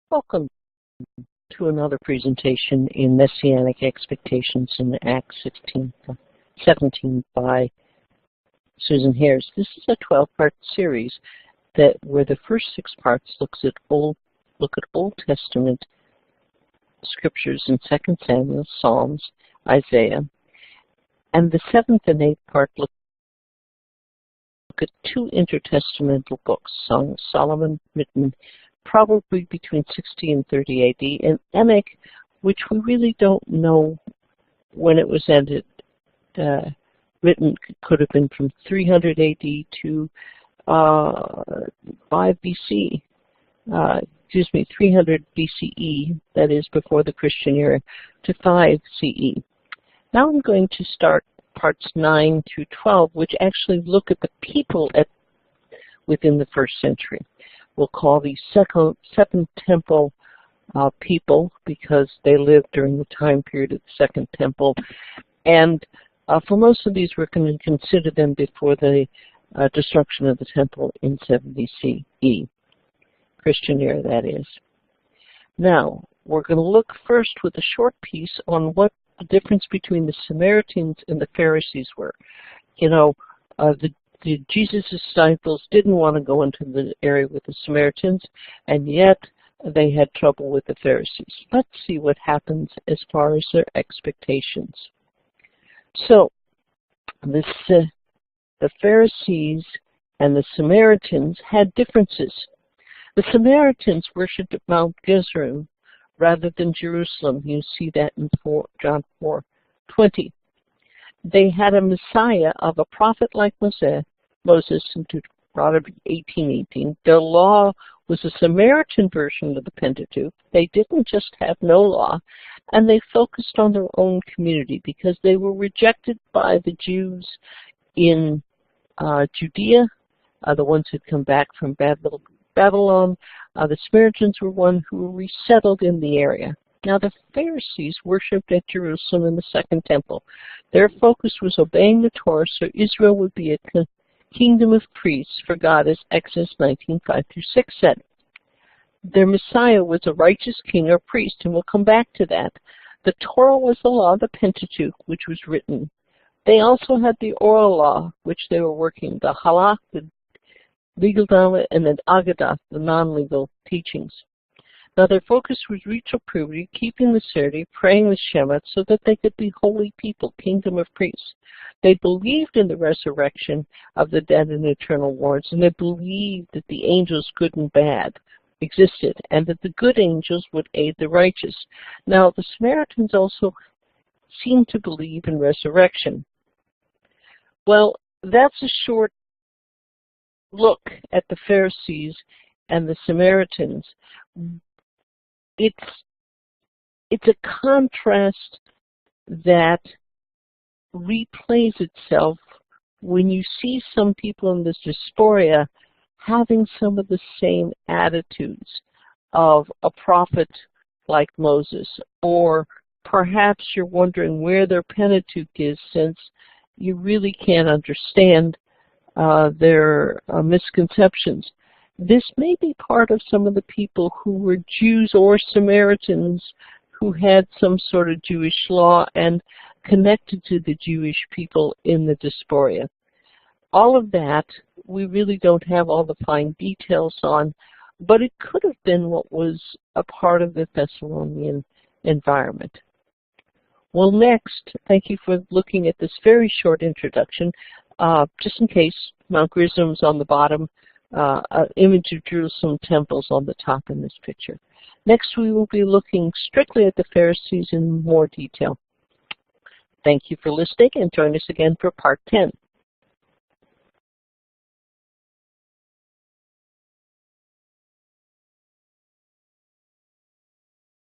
Welcome to another presentation in Messianic Expectations in Acts 17 by Susan Hares. This is a 12-part series where the first 6 parts look at Old Testament scriptures in 2 Samuel, Psalms, Isaiah, and the 7th and 8th part look at 2 intertestamental books, Song of Solomon, written probably between 60 and 30 AD, and Enoch, which we really don't know when it was written. Could have been from 300 AD to 5 BC. 300 BCE, that is before the Christian era, to 5 CE. Now I'm going to start parts 9 through 12, which actually look at the people within the first century. We'll call these Second Temple people because they lived during the time period of the Second Temple. And for most of these, we're going to consider them before the destruction of the temple in 70 CE. Christian era, that is. Now, we're going to look first with a short piece on what the difference between the Samaritans and the Pharisees were. You know, Jesus' disciples didn't want to go into the area with the Samaritans, and yet they had trouble with the Pharisees. Let's see what happens as far as their expectations. So, the Pharisees and the Samaritans had differences. The Samaritans worshipped at Mount Gerizim rather than Jerusalem. You see that in John 4:20. They had a Messiah of a prophet like Moses in Deuteronomy 18:18. Their law was a Samaritan version of the Pentateuch. They didn't just have no law, and they focused on their own community because they were rejected by the Jews in Judea, the ones who'd come back from Babylon. The Samaritans were one who were resettled in the area. Now the Pharisees worshipped at Jerusalem in the Second Temple. Their focus was obeying the Torah so Israel would be a kingdom of priests for God, as Exodus 19:5-6 said. Their Messiah was a righteous king or priest, and we'll come back to that. The Torah was the law of the Pentateuch, which was written. They also had the oral law, which they were working, the halach, the legal dogma, and then agadah, the non-legal teachings. Now their focus was ritual purity, keeping the Seder, praying the Shema, so that they could be holy people, kingdom of priests. They believed in the resurrection of the dead and eternal worlds, and they believed that the angels, good and bad, existed, and that the good angels would aid the righteous. Now the Samaritans also seemed to believe in resurrection. Well, that's a short look at the Pharisees and the Samaritans. It's a contrast that replays itself when you see some people in this diaspora having some of the same attitudes of a prophet like Moses, or perhaps you're wondering where their Pentateuch is, since you really can't understand their misconceptions. This may be part of some of the people who were Jews or Samaritans who had some sort of Jewish law and connected to the Jewish people in the diaspora. All of that, we really don't have all the fine details on, but it could have been what was a part of the Thessalonian environment. Well, next, thank you for looking at this very short introduction. Just in case, Mount Gerizim's on the bottom, an image of Jerusalem temples on the top in this picture. Next, we will be looking strictly at the Pharisees in more detail. Thank you for listening, and join us again for part 10.